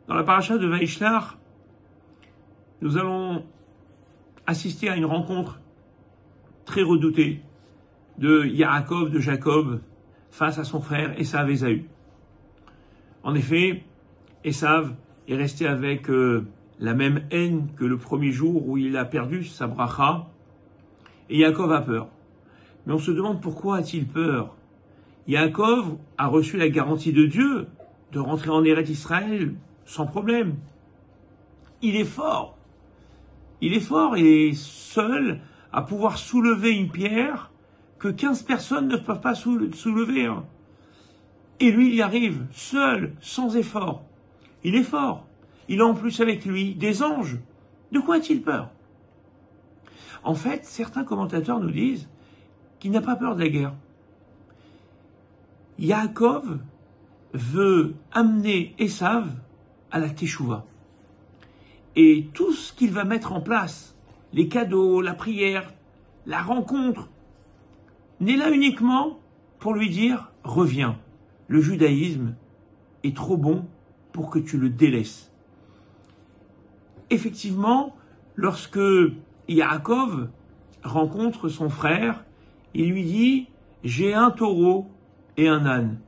Dans la paracha de Vaishlach, nous allons assister à une rencontre très redoutée de Yaakov, de Jacob, face à son frère Esav Ésaü. En effet, Esav est resté avec la même haine que le premier jour où il a perdu sa bracha, et Yaakov a peur. Mais on se demande pourquoi a-t-il peur? Yaakov a reçu la garantie de Dieu de rentrer en Eretz Israël sans problème. Il est fort. Il est seul à pouvoir soulever une pierre que 15 personnes ne peuvent pas soulever. Et lui, il y arrive, seul, sans effort. Il est fort. Il a en plus avec lui des anges. De quoi a-t-il peur? En fait, certains commentateurs nous disent qu'il n'a pas peur de la guerre. Yaakov veut amener Esav à la Teshuvah. Et tout ce qu'il va mettre en place, les cadeaux, la prière, la rencontre, n'est là uniquement pour lui dire « Reviens, le judaïsme est trop bon pour que tu le délaisses ». Effectivement, lorsque Yaakov rencontre son frère, il lui dit « J'ai un taureau et un âne ».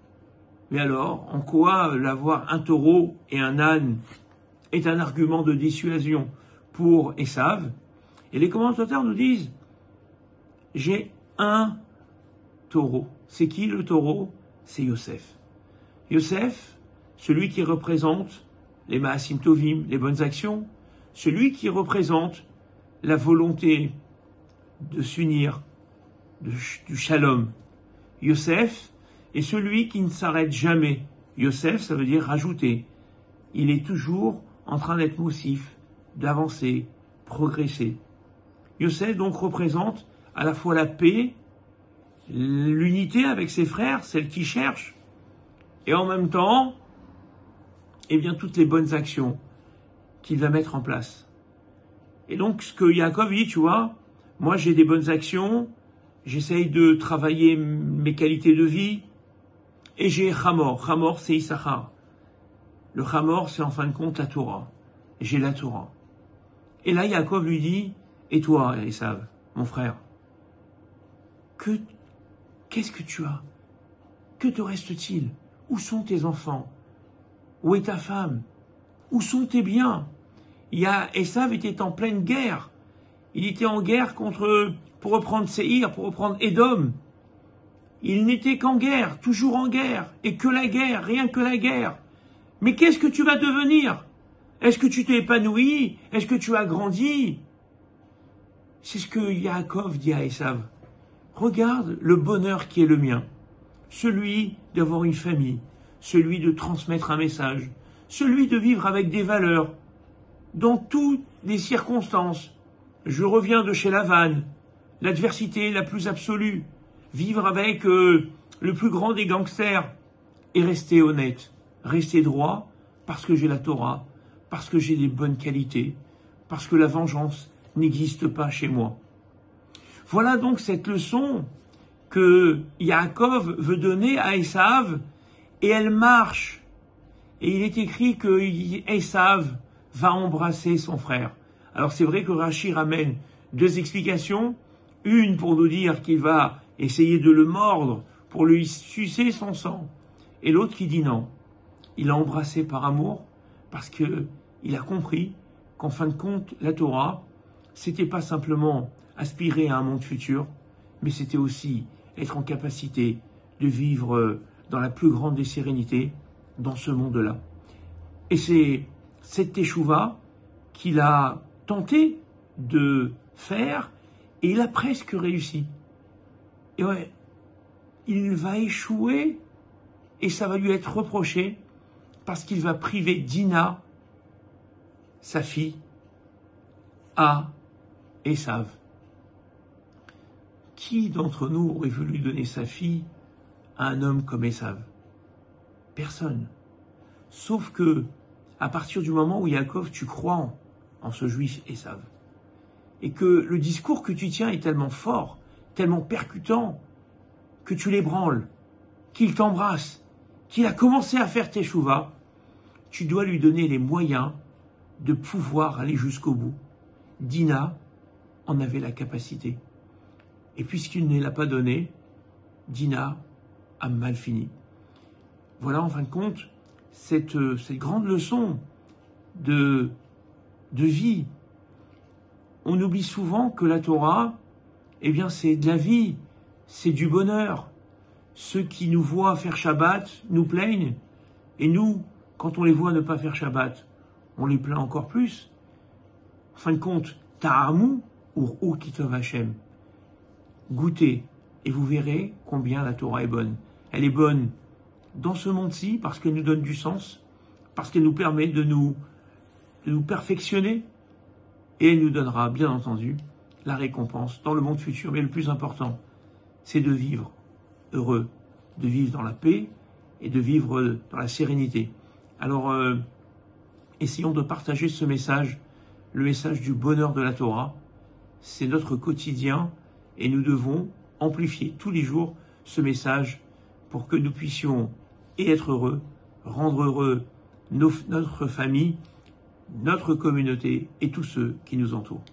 Mais alors, en quoi l'avoir un taureau et un âne est un argument de dissuasion pour Esav? Et les commentateurs nous disent « J'ai un taureau ». C'est qui le taureau? C'est Yosef. Yosef, celui qui représente les Maasim Tovim, les bonnes actions, celui qui représente la volonté de s'unir, du shalom. Yosef est celui qui ne s'arrête jamais. Yosef, ça veut dire rajouter. Il est toujours en train d'être moussif, d'avancer, progresser. Yosef donc représente à la fois la paix, l'unité avec ses frères, celle qui cherche, et en même temps, eh bien, toutes les bonnes actions qu'il va mettre en place. Et donc, ce que Yaakov dit, tu vois, moi j'ai des bonnes actions, j'essaye de travailler mes qualités de vie, et j'ai Hamor. Hamor, c'est Issachar. Le Hamor, c'est en fin de compte la Torah. J'ai la Torah. Et là, Yaakov lui dit, et toi, Esav, mon frère, qu'est-ce que tu as? Que te reste-t-il? Où sont tes enfants? Où est ta femme? Où sont tes biens? Esav était en pleine guerre. Il était en guerre pour reprendre Séhir, pour reprendre Édom. Il n'était qu'en guerre, toujours en guerre, et que la guerre, rien que la guerre. Mais qu'est-ce que tu vas devenir? Est-ce que tu t'es épanoui? Est-ce que tu as grandi? C'est ce que Yaakov dit à Esav. Regarde le bonheur qui est le mien, celui d'avoir une famille, celui de transmettre un message, celui de vivre avec des valeurs, dans toutes les circonstances. Je reviens de chez Lavan, l'adversité la plus absolue, vivre avec le plus grand des gangsters et rester honnête, rester droit parce que j'ai la Torah, parce que j'ai des bonnes qualités, parce que la vengeance n'existe pas chez moi. Voilà donc cette leçon que Yaakov veut donner à Esav, et elle marche. Et il est écrit que Esav va embrasser son frère. Alors c'est vrai que Rashi ramène deux explications, une pour nous dire qu'il va essayer de le mordre pour lui sucer son sang, et l'autre qui dit non. Il l'a embrassé par amour parce que il a compris qu'en fin de compte, la Torah, c'était pas simplement aspirer à un monde futur, mais c'était aussi être en capacité de vivre dans la plus grande des sérénités dans ce monde-là. Et c'est cette teshuva qu'il a tenté de faire, et il a presque réussi. Et ouais, il va échouer, et ça va lui être reproché, parce qu'il va priver Dina, sa fille, à Esav. Qui d'entre nous aurait voulu donner sa fille à un homme comme Esav? Personne. Sauf que, à partir du moment où Yaakov, tu crois en ce juif Esav, et que le discours que tu tiens est tellement fort, tellement percutant, que tu l'ébranles, qu'il t'embrasse, qu'il a commencé à faire teshuva, tu dois lui donner les moyens de pouvoir aller jusqu'au bout. Dina en avait la capacité. Et puisqu'il ne l'a pas donné, Dina a mal fini. Voilà en fin de compte cette grande leçon de vie. On oublie souvent que la Torah, eh bien c'est de la vie, c'est du bonheur. Ceux qui nous voient faire Shabbat nous plaignent, et nous, quand on les voit ne pas faire Shabbat, on les plaint encore plus. En fin de compte, Ta'amu ou Kitov Hashem. Goûtez, et vous verrez combien la Torah est bonne. Elle est bonne dans ce monde-ci parce qu'elle nous donne du sens, parce qu'elle nous permet de nous perfectionner, et elle nous donnera, bien entendu, la récompense dans le monde futur. Mais le plus important, c'est de vivre heureux, de vivre dans la paix et de vivre dans la sérénité. Alors, essayons de partager ce message, le message du bonheur de la Torah. C'est notre quotidien et nous devons amplifier tous les jours ce message pour que nous puissions et être heureux, rendre heureux notre famille, notre communauté et tous ceux qui nous entourent.